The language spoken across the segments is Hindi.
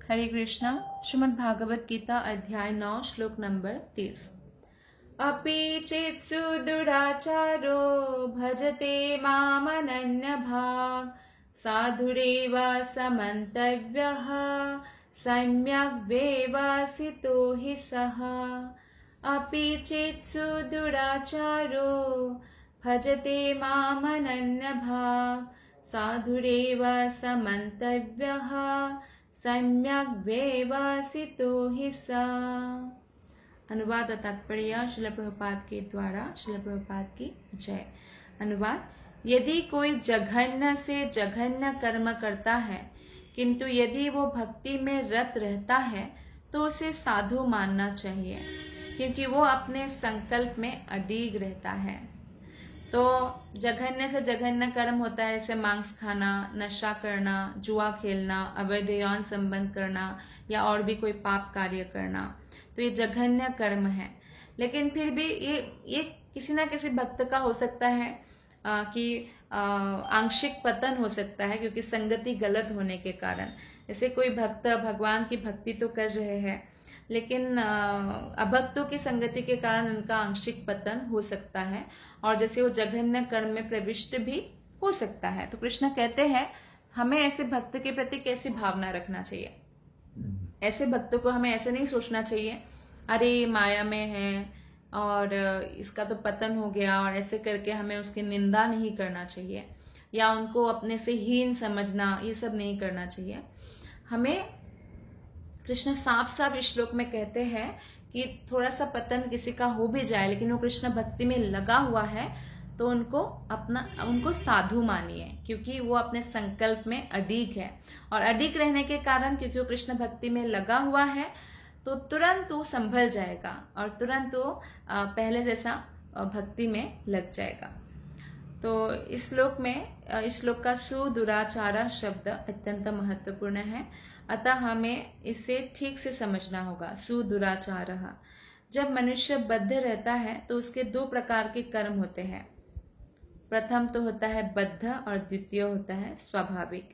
हरे कृष्णा। श्रीमद् भागवत गीता अध्याय 9 श्लोक नंबर 30। अपि चेत् सुदुराचारो भजते मामनन्यभाक् साधुरेव समन्तव्यः सम्यक् व्यवसितो हि सः। अपि चेत् सुदुराचारो भजते मामनन्यभाक् साधुरेव समन्तव्यः सम्यक् व्यवसितो हि सा। अनुवाद तात्पर्य श्रील प्रभुपाद के द्वारा। श्रील प्रभुपाद की जय। अनुवाद: यदि कोई जघन्य से जघन्य कर्म करता है, किंतु यदि वो भक्ति में रत रहता है तो उसे साधु मानना चाहिए, क्योंकि वो अपने संकल्प में अडिग रहता है। तो जघन्य से जघन्य कर्म होता है, जैसे मांस खाना, नशा करना, जुआ खेलना, अवैध यौन संबंध करना या और भी कोई पाप कार्य करना। तो ये जघन्य कर्म है। लेकिन फिर भी ये किसी ना किसी भक्त का हो सकता है कि आंशिक पतन हो सकता है, क्योंकि संगति गलत होने के कारण। जैसे कोई भक्त भगवान की भक्ति तो कर रहे हैं, लेकिन अभक्तों की संगति के कारण उनका आंशिक पतन हो सकता है, और जैसे वो जघन्य कर्म में प्रविष्ट भी हो सकता है। तो कृष्ण कहते हैं हमें ऐसे भक्त के प्रति कैसी भावना रखना चाहिए। ऐसे भक्तों को हमें ऐसे नहीं सोचना चाहिए अरे माया में है और इसका तो पतन हो गया, और ऐसे करके हमें उसकी निंदा नहीं करना चाहिए या उनको अपने से हीन समझना, ये सब नहीं करना चाहिए। हमें कृष्ण साफ साफ इस श्लोक में कहते हैं कि थोड़ा सा पतन किसी का हो भी जाए, लेकिन वो कृष्ण भक्ति में लगा हुआ है तो उनको साधु मानिए, क्योंकि वो अपने संकल्प में अडिग है। और अडिग रहने के कारण, क्योंकि वो कृष्ण भक्ति में लगा हुआ है, तो तुरंत वो संभल जाएगा और तुरंत वो पहले जैसा भक्ति में लग जाएगा। तो इस श्लोक का सुदुराचार शब्द अत्यंत महत्वपूर्ण है, अतः हमें इसे ठीक से समझना होगा। सुदुराचार, जब मनुष्य बद्ध रहता है तो उसके दो प्रकार के कर्म होते हैं। प्रथम तो होता है बद्ध और द्वितीय होता है स्वाभाविक,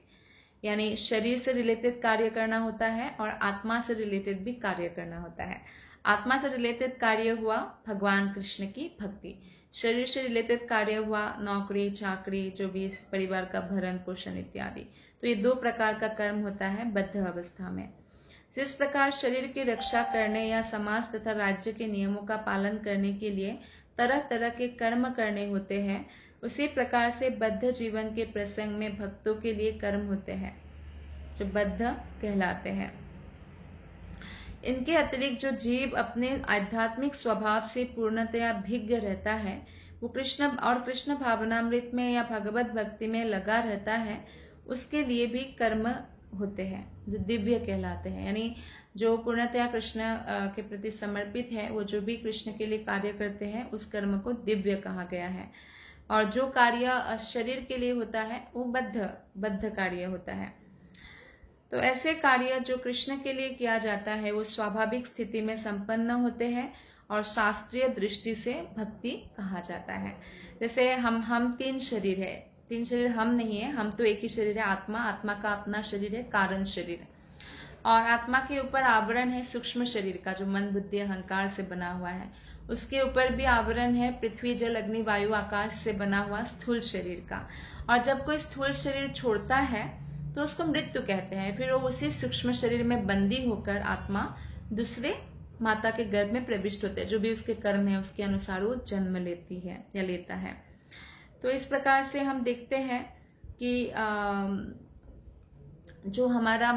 यानी शरीर से रिलेटेड कार्य करना होता है और आत्मा से रिलेटेड भी कार्य करना होता है। आत्मा से रिलेटेड कार्य हुआ भगवान कृष्ण की भक्ति, शरीर से रिलेटेड कार्य हुआ नौकरी चाकरी, जो भी इस परिवार का भरण पोषण इत्यादि। तो ये दो प्रकार का कर्म होता है बद्ध अवस्था में। जिस प्रकार शरीर की रक्षा करने या समाज तथा राज्य के नियमों का पालन करने के लिए तरह तरह के कर्म करने होते हैं, उसी प्रकार से बद्ध जीवन के प्रसंग में भक्तों के लिए कर्म होते हैं जो बद्ध कहलाते हैं। इनके अतिरिक्त जो जीव अपने आध्यात्मिक स्वभाव से पूर्णतया भिन्न रहता है, वो कृष्ण भावनामृत में या भगवत भक्ति में लगा रहता है, उसके लिए भी कर्म होते हैं जो दिव्य कहलाते हैं। यानी जो पूर्णतया कृष्ण के प्रति समर्पित है, वो जो भी कृष्ण के लिए कार्य करते हैं, उस कर्म को दिव्य कहा गया है। और जो कार्य शरीर के लिए होता है वो बद्ध कार्य होता है। तो ऐसे कार्य जो कृष्ण के लिए किया जाता है वो स्वाभाविक स्थिति में संपन्न होते हैं और शास्त्रीय दृष्टि से भक्ति कहा जाता है। जैसे हम तीन शरीर है, तीन शरीर हम नहीं है, हम तो एक ही शरीर है, आत्मा का अपना शरीर है, कारण शरीर, और आत्मा के ऊपर आवरण है सूक्ष्म शरीर का, जो मन बुद्धि अहंकार से बना हुआ है। उसके ऊपर भी आवरण है पृथ्वी जल अग्नि वायु आकाश से बना हुआ स्थूल शरीर का। और जब कोई स्थूल शरीर छोड़ता है तो उसको मृत्यु कहते हैं। फिर वो उसी सूक्ष्म शरीर में बंदी होकर आत्मा दूसरे माता के गर्भ में प्रविष्ट होते हैं, जो भी उसके कर्म है उसके अनुसार वो जन्म लेती है या लेता है। तो इस प्रकार से हम देखते हैं कि जो हमारा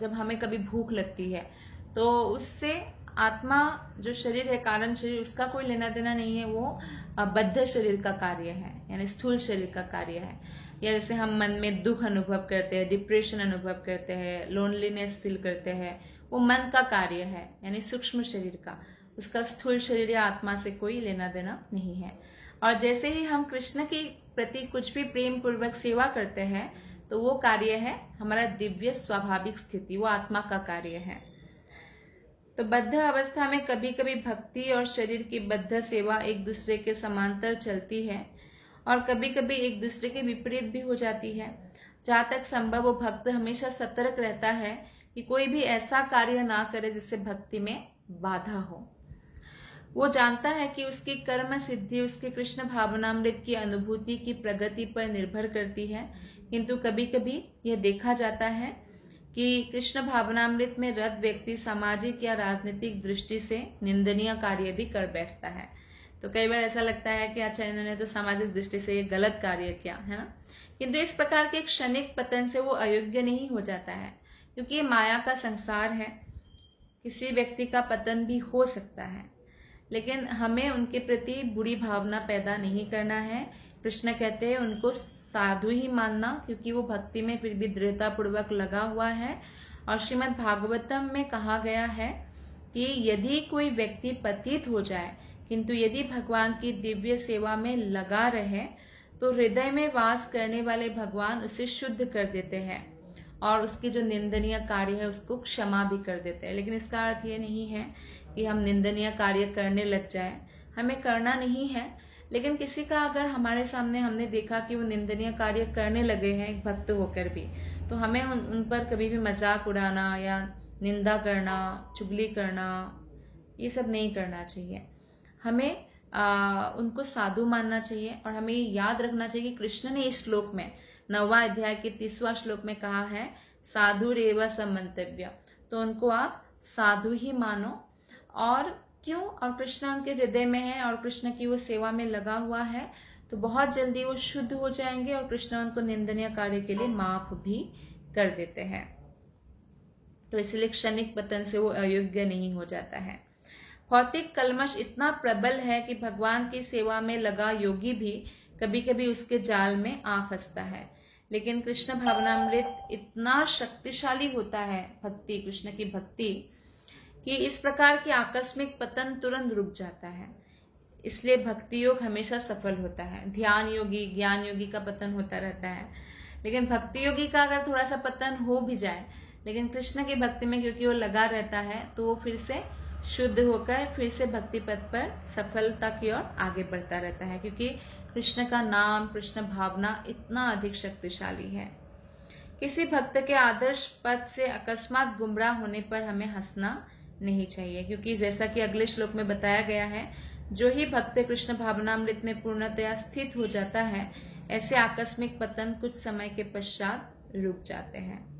जब हमें कभी भूख लगती है तो उससे आत्मा जो शरीर है कारण शरीर, उसका कोई लेना देना नहीं है, वो बद्ध शरीर का कार्य है, यानी स्थूल शरीर का कार्य है। या जैसे हम मन में दुख अनुभव करते हैं, डिप्रेशन अनुभव करते हैं, लोनलीनेस फील करते हैं, वो मन का कार्य है, यानी सूक्ष्म शरीर का, उसका स्थूल शरीर या आत्मा से कोई लेना देना नहीं है। और जैसे ही हम कृष्ण के प्रति कुछ भी प्रेम पूर्वक सेवा करते हैं तो वो कार्य है हमारा दिव्य स्वाभाविक स्थिति, वो आत्मा का कार्य है। तो बद्ध अवस्था में कभी कभी भक्ति और शरीर की बद्ध सेवा एक दूसरे के समांतर चलती है और कभी कभी एक दूसरे के विपरीत भी हो जाती है। जहाँ तक संभव वो भक्त हमेशा सतर्क रहता है कि कोई भी ऐसा कार्य ना करे जिससे भक्ति में बाधा हो। वो जानता है कि उसकी कर्म सिद्धि उसके कृष्ण भावनामृत की अनुभूति की प्रगति पर निर्भर करती है, किंतु कभी कभी यह देखा जाता है कि कृष्ण भावनामृत में रत व्यक्ति सामाजिक या राजनीतिक दृष्टि से निंदनीय कार्य भी कर बैठता है। तो कई बार ऐसा लगता है कि अच्छा, इन्होंने तो सामाजिक दृष्टि से ये गलत कार्य किया है ना, किंतु इस प्रकार के क्षणिक पतन से वो अयोग्य नहीं हो जाता है, क्योंकि ये माया का संसार है। किसी व्यक्ति का पतन भी हो सकता है, लेकिन हमें उनके प्रति बुरी भावना पैदा नहीं करना है। कृष्ण कहते हैं उनको साधु ही मानना, क्योंकि वो भक्ति में फिर भी दृढ़ता पूर्वक लगा हुआ है। और श्रीमद् भागवतम में कहा गया है कि यदि कोई व्यक्ति पतित हो जाए किंतु यदि भगवान की दिव्य सेवा में लगा रहे तो हृदय में वास करने वाले भगवान उसे शुद्ध कर देते हैं और उसकी जो निंदनीय कार्य है उसको क्षमा भी कर देते हैं। लेकिन इसका अर्थ ये नहीं है कि हम निंदनीय कार्य करने लग जाए, हमें करना नहीं है। लेकिन किसी का अगर हमारे सामने हमने देखा कि वो निंदनीय कार्य करने लगे हैं एक भक्त होकर भी, तो हमें उन पर कभी भी मजाक उड़ाना या निंदा करना, चुगली करना, ये सब नहीं करना चाहिए। हमें उनको साधु मानना चाहिए और हमें याद रखना चाहिए कि कृष्ण ने इस श्लोक में 9वां अध्याय के 30वां श्लोक में कहा है साधुरेव समंतव्य, तो उनको आप साधु ही मानो। और क्यों? और कृष्ण उनके हृदय में है और कृष्ण की वो सेवा में लगा हुआ है, तो बहुत जल्दी वो शुद्ध हो जाएंगे और कृष्ण उनको निंदनीय कार्य के लिए माफ भी कर देते हैं। तो इसलिए क्षणिक पतन से वो अयोग्य नहीं हो जाता है। भौतिक कल्मश इतना प्रबल है कि भगवान की सेवा में लगा योगी भी कभी कभी उसके जाल में आ फंसता है, लेकिन कृष्ण भावनामृत इतना शक्तिशाली होता है भक्ति, कृष्ण की भक्ति, कि इस प्रकार के आकस्मिक पतन तुरंत रुक जाता है। इसलिए भक्ति योग हमेशा सफल होता है। ध्यान योगी, ज्ञान योगी का पतन होता रहता है, लेकिन भक्ति योगी का अगर थोड़ा सा पतन हो भी जाए, लेकिन कृष्ण की भक्ति में क्योंकि वो लगा रहता है तो वो फिर से शुद्ध होकर फिर से भक्ति पथ पर सफलता की ओर आगे बढ़ता रहता है, क्योंकि कृष्ण का नाम, कृष्ण भावना इतना अधिक शक्तिशाली है। किसी भक्त के आदर्श पथ से अकस्मात गुमराह होने पर हमें हंसना नहीं चाहिए, क्योंकि जैसा कि अगले श्लोक में बताया गया है, जो ही भक्त कृष्ण भावनामृत में पूर्णतया स्थित हो जाता है, ऐसे आकस्मिक पतन कुछ समय के पश्चात रुक जाते हैं।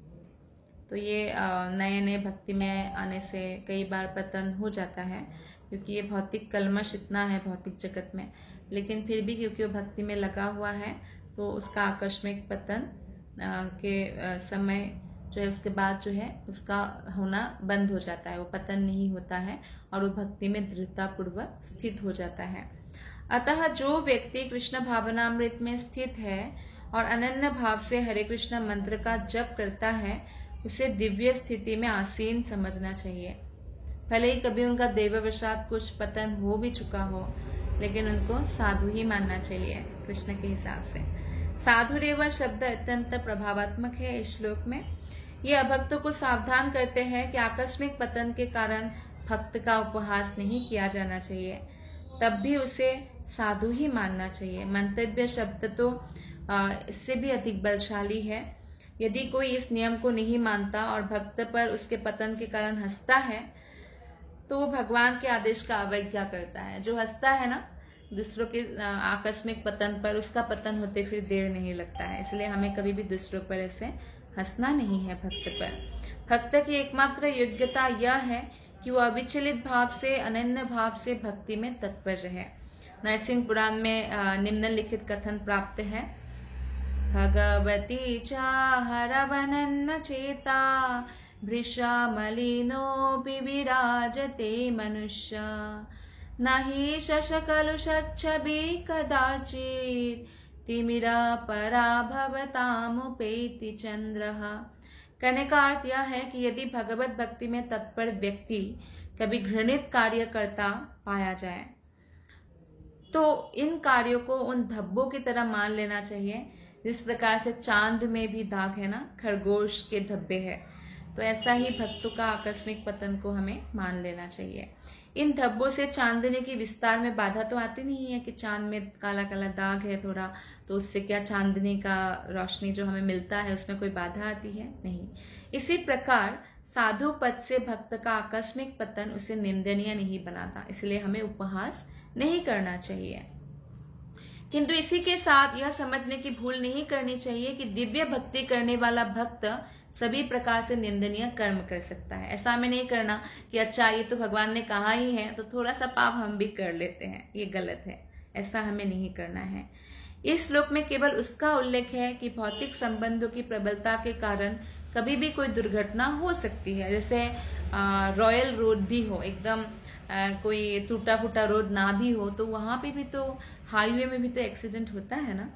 तो ये नए नए भक्ति में आने से कई बार पतन हो जाता है, क्योंकि ये भौतिक कलमश इतना है भौतिक जगत में, लेकिन फिर भी क्योंकि वो भक्ति में लगा हुआ है तो उसका आकस्मिक पतन के समय जो है उसके बाद जो है उसका होना बंद हो जाता है, वो पतन नहीं होता है और वो भक्ति में दृढ़ता पूर्वक स्थित हो जाता है। अतः जो व्यक्ति कृष्ण भावनामृत में स्थित है और अनन्य भाव से हरे कृष्ण मंत्र का जप करता है, उसे दिव्य स्थिति में आसीन समझना चाहिए। भले ही कभी उनका देववशात कुछ पतन हो भी चुका हो, लेकिन उनको साधु ही मानना चाहिए कृष्ण के हिसाब से। साधुरेव शब्द अत्यंत प्रभावात्मक है इस श्लोक में। ये अभक्तों को सावधान करते हैं कि आकस्मिक पतन के कारण भक्त का उपहास नहीं किया जाना चाहिए, तब भी उसे साधु ही मानना चाहिए। मंतव्य शब्द तो इससे भी अधिक बलशाली है। यदि कोई इस नियम को नहीं मानता और भक्त पर उसके पतन के कारण हंसता है, तो वो भगवान के आदेश का अवज्ञा करता है। जो हंसता है ना दूसरों के आकस्मिक पतन पर, उसका पतन होते फिर देर नहीं लगता है। इसलिए हमें कभी भी दूसरों पर ऐसे हंसना नहीं है भक्त पर। भक्त की एकमात्र योग्यता यह है कि वो अविचलित भाव से, अनन्य भाव से भक्ति में तत्पर रहे। नरसिंह पुराण में निम्नलिखित कथन प्राप्त है। भगवती चाहरवनन्न चेता भृशा मलिनोऽपि विराजते मनुष्य नहि शशकलुषच्छबि कदाचित् तिमिरा परा भवतामुपेति चंद्रः। कहने का अर्थ यह है कि यदि भगवत भक्ति में तत्पर व्यक्ति कभी घृणित कार्य करता पाया जाए, तो इन कार्यों को उन धब्बों की तरह मान लेना चाहिए जिस प्रकार से चांद में भी दाग है ना, खरगोश के धब्बे है, तो ऐसा ही भक्तों का आकस्मिक पतन को हमें मान लेना चाहिए। इन धब्बों से चांदनी की विस्तार में बाधा तो आती नहीं है कि चांद में काला काला दाग है थोड़ा, तो उससे क्या चांदनी का रोशनी जो हमें मिलता है उसमें कोई बाधा आती है? नहीं। इसी प्रकार साधु पद से भक्त का आकस्मिक पतन उसे निंदनीय नहीं बनाता, इसलिए हमें उपहास नहीं करना चाहिए। किंतु इसी के साथ यह समझने की भूल नहीं करनी चाहिए कि दिव्य भक्ति करने वाला भक्त सभी प्रकार से निंदनीय कर्म कर सकता है। ऐसा हमें नहीं करना कि अच्छा ये तो भगवान ने कहा ही है तो थोड़ा सा पाप हम भी कर लेते हैं, ये गलत है। ऐसा हमें नहीं करना है। इस श्लोक में केवल उसका उल्लेख है कि भौतिक संबंधों की प्रबलता के कारण कभी भी कोई दुर्घटना हो सकती है। जैसे रॉयल रोड भी हो, एकदम कोई टूटा फूटा रोड ना भी हो, तो वहां पे भी तो, हाईवे में भी तो एक्सीडेंट होता है ना।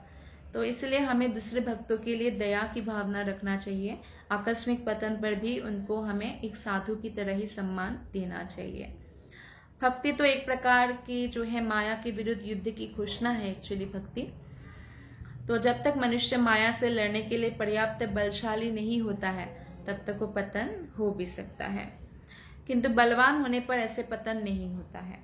तो इसलिए हमें दूसरे भक्तों के लिए दया की भावना रखना चाहिए। आकस्मिक पतन पर भी उनको हमें एक साधु की तरह ही सम्मान देना चाहिए। भक्ति तो एक प्रकार की जो है माया के विरुद्ध युद्ध की घोषणा है एक्चुअली भक्ति। तो जब तक मनुष्य माया से लड़ने के लिए पर्याप्त बलशाली नहीं होता है तब तक वो पतन हो भी सकता है, किंतु बलवान होने पर ऐसे पतन नहीं होता है।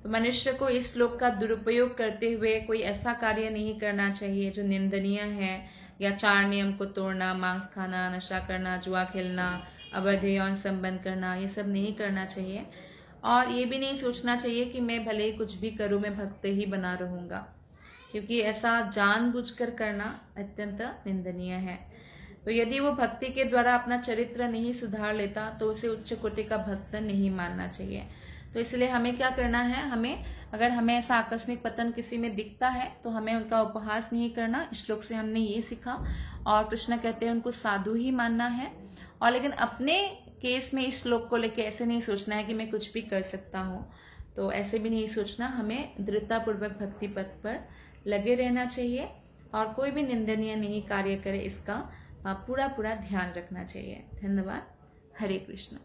तो मनुष्य को इस श्लोक का दुरुपयोग करते हुए कोई ऐसा कार्य नहीं करना चाहिए जो निंदनीय है, या 4 नियम को तोड़ना, मांस खाना, नशा करना, जुआ खेलना, अवैध यौन संबंध करना, ये सब नहीं करना चाहिए। और ये भी नहीं सोचना चाहिए कि मैं भले ही कुछ भी करूं मैं भक्त ही बना रहूंगा, क्योंकि ऐसा जानबूझकर करना अत्यंत निंदनीय है। तो यदि वो भक्ति के द्वारा अपना चरित्र नहीं सुधार लेता तो उसे उच्च कोटि का भक्त नहीं मानना चाहिए। तो इसलिए हमें क्या करना है, अगर हमें ऐसा आकस्मिक पतन किसी में दिखता है तो हमें उनका उपहास नहीं करना। इस श्लोक से हमने ये सीखा। और कृष्ण कहते हैं उनको साधु ही मानना है। और लेकिन अपने केस में इस श्लोक को लेकर ऐसे नहीं सोचना है कि मैं कुछ भी कर सकता हूँ, तो ऐसे भी नहीं सोचना। हमें दृढ़तापूर्वक भक्ति पथ पर लगे रहना चाहिए और कोई भी निंदनीय नहीं कार्य करे इसका पूरा ध्यान रखना चाहिए। धन्यवाद। हरे कृष्ण।